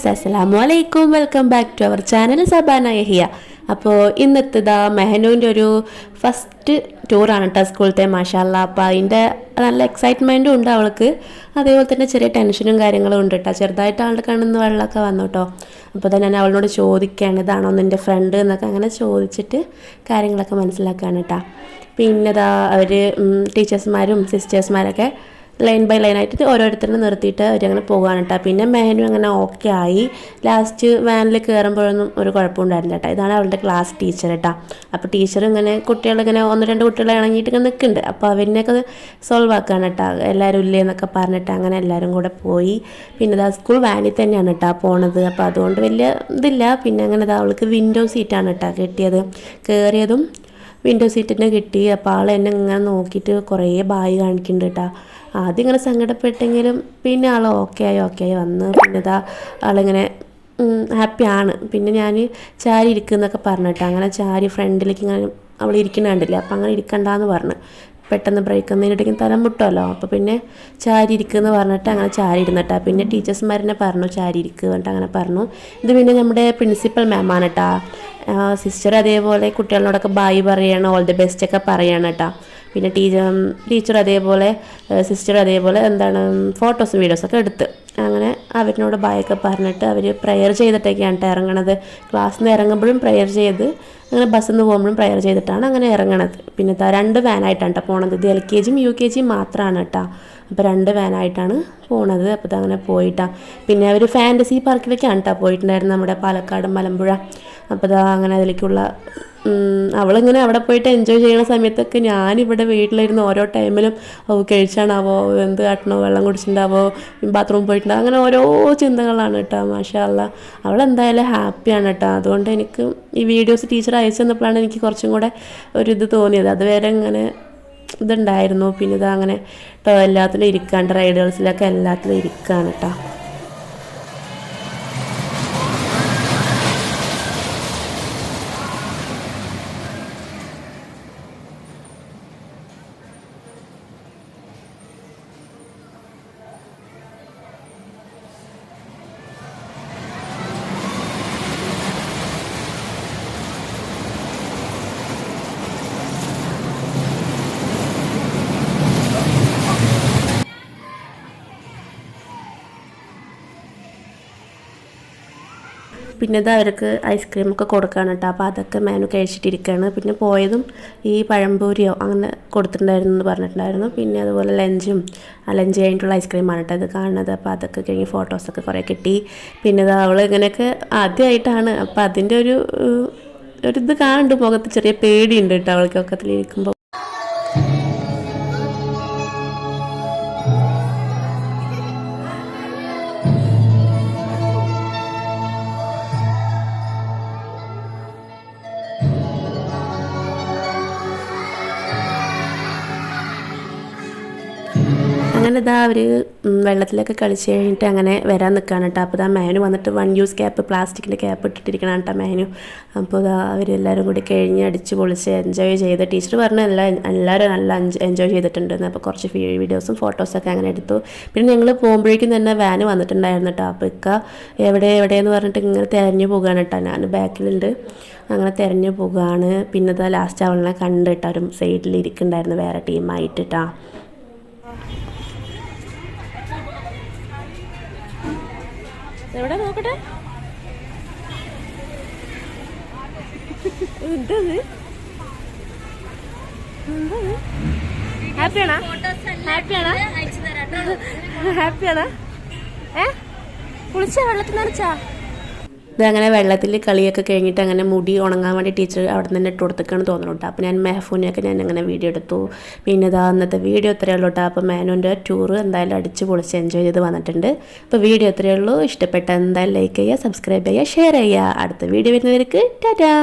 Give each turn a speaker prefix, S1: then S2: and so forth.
S1: Guys, അസ്സലാമു അലൈക്കും. Welcome back to our channel Sabana Yahiya. അപ്പോൾ ഇന്നത്തേതാ മെഹനുവിൻ്റെ ഒരു ഫസ്റ്റ് ടൂറാണ് കേട്ടോ സ്കൂളത്തെ. മാഷാല്ലാ. അപ്പോൾ അതിൻ്റെ നല്ല എക്സൈറ്റ്മെൻറ്റും ഉണ്ട് അവൾക്ക്. അതേപോലെ തന്നെ ചെറിയ ടെൻഷനും കാര്യങ്ങളും ഉണ്ട് കേട്ടോ. ചെറുതായിട്ട് ആളുടെ കണ്ണിൽ നിന്ന് വെള്ളമൊക്കെ വന്നു കേട്ടോ. അപ്പോൾ തന്നെ ഞാൻ അവളോട് ചോദിക്കുകയാണ്, ഇതാണോ നിൻ്റെ ഫ്രണ്ട് എന്നൊക്കെ അങ്ങനെ ചോദിച്ചിട്ട് കാര്യങ്ങളൊക്കെ മനസ്സിലാക്കുകയാണ് കേട്ടോ. പിന്നെ ഇതാ അവർ ടീച്ചേഴ്സ്മാരും സിസ്റ്റേഴ്സ്മാരൊക്കെ ലൈൻ ബൈ ലൈനായിട്ട് ഓരോരുത്തരും നിർത്തിയിട്ട് അവരങ്ങനെ പോകാൻ കേട്ടോ. പിന്നെ മെഹനു അങ്ങനെ ഓക്കെ ആയി. ലാസ്റ്റ് വാനിൽ കയറുമ്പോഴൊന്നും ഒരു കുഴപ്പമുണ്ടായിരുന്നില്ല കേട്ടോ. ഇതാണ് അവളുടെ ക്ലാസ് ടീച്ചർ കേട്ടോ. അപ്പോൾ ടീച്ചർ ഇങ്ങനെ കുട്ടികളിങ്ങനെ 1-2 കുട്ടികളെ ഇണങ്ങിയിട്ട് ഇങ്ങനെ നിൽക്കുന്നുണ്ട്. അപ്പോൾ അവരിനെയൊക്കെ സോൾവ് ആക്കുകയാണ് കേട്ടോ. എല്ലാവരും ഇല്ലേ എന്നൊക്കെ പറഞ്ഞിട്ട് അങ്ങനെ എല്ലാവരും കൂടെ പോയി. പിന്നെ ഇതാ സ്കൂൾ വാനിൽ തന്നെയാണ് കേട്ടോ പോണത്. അപ്പോൾ അതുകൊണ്ട് വലിയ ഇതില്ല. പിന്നെ അങ്ങനെ ഇതാ അവൾക്ക് വിൻഡോ സീറ്റാണ് കേട്ടോ കിട്ടിയത്. കയറിയതും വിൻഡോ സീറ്റിന് കിട്ടി. അപ്പോൾ ആൾ എന്നെ ഇങ്ങനെ നോക്കിയിട്ട് കുറേ ബായ് കാണിക്കുന്നുണ്ട് കേട്ടോ. ആദ്യം ഇങ്ങനെ സങ്കടപ്പെട്ടെങ്കിലും പിന്നെ ആൾ ഓക്കെ ആയി വന്ന്. പിന്നെ ഇതാ ആളിങ്ങനെ ഹാപ്പിയാണ്. പിന്നെ ഞാൻ ചാരി ഇരിക്കുന്നൊക്കെ പറഞ്ഞിട്ട് അങ്ങനെ ചാരി ഫ്രണ്ടിലേക്ക് ഇങ്ങനെ അവൾ ഇരിക്കുന്ന കണ്ടില്ലേ. അപ്പം അങ്ങനെ ഇരിക്കണ്ടെന്ന് പറഞ്ഞു. പെട്ടെന്ന് ബ്രേക്ക് ഒന്നിനിടയ്ക്കും തലം മുട്ടുമല്ലോ. അപ്പോൾ പിന്നെ ചാരി ഇരിക്കുമെന്ന് പറഞ്ഞിട്ട് അങ്ങനെ ചാരി ഇരുന്നിട്ടാ. പിന്നെ ടീച്ചേഴ്സ്മാരെന്നെ പറഞ്ഞു ചാരി ഇരിക്കുക പറഞ്ഞിട്ട് അങ്ങനെ പറഞ്ഞു. ഇത് പിന്നെ നമ്മുടെ പ്രിൻസിപ്പൽ മാമാണ് കേട്ടോ. സിസ്റ്റർ അതേപോലെ കുട്ടികളോടൊക്കെ ബായ് പറയണം, ഓൾ ദി ബെസ്റ്റ് ഒക്കെ പറയണം കേട്ടോ. പിന്നെ ടീച്ചർ അതേപോലെ സിസ്റ്റർ അതേപോലെ ഫോട്ടോസും വീഡിയോസൊക്കെ എടുത്ത് അങ്ങനെ അവരിനോട് ബായൊക്കെ പറഞ്ഞിട്ട് അവർ പ്രെയർ ചെയ്തിട്ടൊക്കെയാണ് കേട്ടോ ഇറങ്ങണത്. ക്ലാസ്സിൽ നിന്ന് ഇറങ്ങുമ്പോഴും പ്രെയർ ചെയ്ത് അങ്ങനെ ബസ്സിൽ നിന്ന് പോകുമ്പോഴും പ്രെയർ ചെയ്തിട്ടാണ് അങ്ങനെ ഇറങ്ങണത്. പിന്നെ 2 വാനായിട്ടാണ് കേട്ടോ പോണത്. ഇത് LKGയും UKGയും മാത്രമാണ് കേട്ടോ. അപ്പോൾ 2 വാനായിട്ടാണ് പോണത്. അപ്പോൾ ഇതങ്ങനെ പോയിട്ടാണ്. പിന്നെ അവർ ഫാൻറ്റസി പാർക്കിലേക്കാണ് കേട്ടോ പോയിട്ടുണ്ടായിരുന്നത്, നമ്മുടെ പാലക്കാട് മലമ്പുഴ. അപ്പോൾ ഇതാ അങ്ങനെ അതിലേക്കുള്ള അവളിങ്ങനെ അവിടെ പോയിട്ട് എൻജോയ് ചെയ്യുന്ന സമയത്തൊക്കെ ഞാനിവിടെ വീട്ടിലിരുന്ന് ഓരോ ടൈമിലും കഴിച്ചാണാവോ, എന്ത് കാട്ടണോ, വെള്ളം കുടിച്ചിട്ടുണ്ടാവോ, ബാത്റൂമിൽ പോയിട്ടുണ്ടാവോ, അങ്ങനെ ഓരോ ചിന്തകളാണ് കേട്ടോ. മാഷാ അല്ലാ. അവളെന്തായാലും ഹാപ്പിയാണ് കേട്ടോ. അതുകൊണ്ട് എനിക്ക് ഈ വീഡിയോസ് ടീച്ചർ അയച്ചു തന്നപ്പോഴാണ് എനിക്ക് കുറച്ചും കൂടെ ഒരിത് തോന്നിയത്. അതുവരെ ഇങ്ങനെ ഇതുണ്ടായിരുന്നു. പിന്നെ ഇതാ അങ്ങനെ കേട്ടോ എല്ലാത്തിലും ഇരിക്കാണ്ട് റൈഡേഴ്സിലൊക്കെ എല്ലാത്തിലും ഇരിക്കുകയാണ് കേട്ടോ. പിന്നെ ഇത് അവർക്ക് ഐസ്ക്രീമൊക്കെ കൊടുക്കുകയാണ് കേട്ടോ. അപ്പോൾ അതൊക്കെ മെനു കഴിച്ചിട്ടിരിക്കുകയാണ്. പിന്നെ പോയതും ഈ പഴംപൊരിയോ അങ്ങനെ കൊടുത്തിട്ടുണ്ടായിരുന്നു എന്ന് പറഞ്ഞിട്ടുണ്ടായിരുന്നു. പിന്നെ അതുപോലെ ലഞ്ച് കഴിഞ്ഞിട്ടുള്ള ഐസ്ക്രീമാണ് കേട്ടോ ഇത് കാണുന്നത്. അപ്പോൾ അതൊക്കെ കഴിഞ്ഞ് ഫോട്ടോസൊക്കെ കുറേ കിട്ടി. പിന്നെ ഇത് അവൾ ഇങ്ങനെയൊക്കെ ആദ്യമായിട്ടാണ്. അപ്പോൾ അതിൻ്റെ ഒരിത് കാണുന്നുണ്ട്, മുഖത്ത് ചെറിയ പേടിയുണ്ട് കേട്ടോ അവൾക്ക് ഒക്കത്തിലിരിക്കുമ്പോൾ. അങ്ങനെ ഇതാ അവർ വെള്ളത്തിലൊക്കെ കളിച്ച് കഴിഞ്ഞിട്ട് അങ്ങനെ വരാൻ നിൽക്കുകയാണ് കേട്ടോ. അപ്പോൾ ഇതാ മെഹനു വന്നിട്ട് 1 യൂസ് ക്യാപ്പ്, പ്ലാസ്റ്റിക്കിൻ്റെ ക്യാപ്പ് ഇട്ടിട്ടിരിക്കണം കേട്ടോ മെഹനു. അപ്പോൾ ഇതാ അവരെല്ലാവരും കൂടി കഴിഞ്ഞ് അടിച്ച് പൊളിച്ച് എൻജോയ് ചെയ്ത്. ടീച്ചർ പറഞ്ഞു എല്ലാവരും നല്ല എൻജോയ് ചെയ്തിട്ടുണ്ടെന്ന്. അപ്പോൾ കുറച്ച് വീഡിയോസും ഫോട്ടോസൊക്കെ അങ്ങനെ എടുത്തു. പിന്നെ ഞങ്ങൾ പോകുമ്പോഴേക്കും തന്നെ വാന് വന്നിട്ടുണ്ടായിരുന്നു കേട്ടോ. അപ്പോൾ എവിടെയെന്ന് പറഞ്ഞിട്ട് ഇങ്ങനെ തിരഞ്ഞു പോകുകയാണ് കേട്ടോ. ഞാൻ ബാക്കിലുണ്ട്, അങ്ങനെ തിരഞ്ഞു പോകുകയാണ്. പിന്നെ ഇതാ ലാസ്റ്റ് അവളിനെ കണ്ടിട്ട് ഒരു സൈഡിൽ ഇരിക്കുന്നുണ്ടായിരുന്നു വേറെ ടീമായിട്ട് കേട്ടോ. എവിടെ നോക്കട്ടെ, ഹാപ്പിയാണോ? കുളിച്ചാ വെള്ളത്തിൽ നനച്ചാ? ഇതങ്ങനെ വെള്ളത്തിൽ കളിയൊക്കെ കഴിഞ്ഞിട്ട് അങ്ങനെ മുടി ഉണങ്ങാൻ വേണ്ടി ടീച്ചർ അവിടെ നിന്ന് ഇട്ട് കൊടുത്തേക്കാണ് തോന്നുന്നു കേട്ടോ. അപ്പോൾ ഞാൻ മെഹഫൂനെയൊക്കെ ഞാൻ അങ്ങനെ വീഡിയോ എടുത്തു. പിന്നെ ഇതാ അന്നത്തെ വീഡിയോ ഇത്രയേ ഉള്ളൂ കേട്ടോ. അപ്പോൾ മെഹനുവിൻ്റെ ടൂറ് എന്തായാലും അടിച്ച് പൊളിച്ച് എൻജോയ് ചെയ്ത് വന്നിട്ടുണ്ട്. അപ്പോൾ വീഡിയോ ഇത്രയേ ഉള്ളൂ. ഇഷ്ടപ്പെട്ട എന്തായാലും ലൈക്ക് ചെയ്യുക, സബ്സ്ക്രൈബ് ചെയ്യുക, ഷെയർ ചെയ്യുക. അടുത്ത വീഡിയോ വരുന്നവർക്ക് ടാറ്റാ.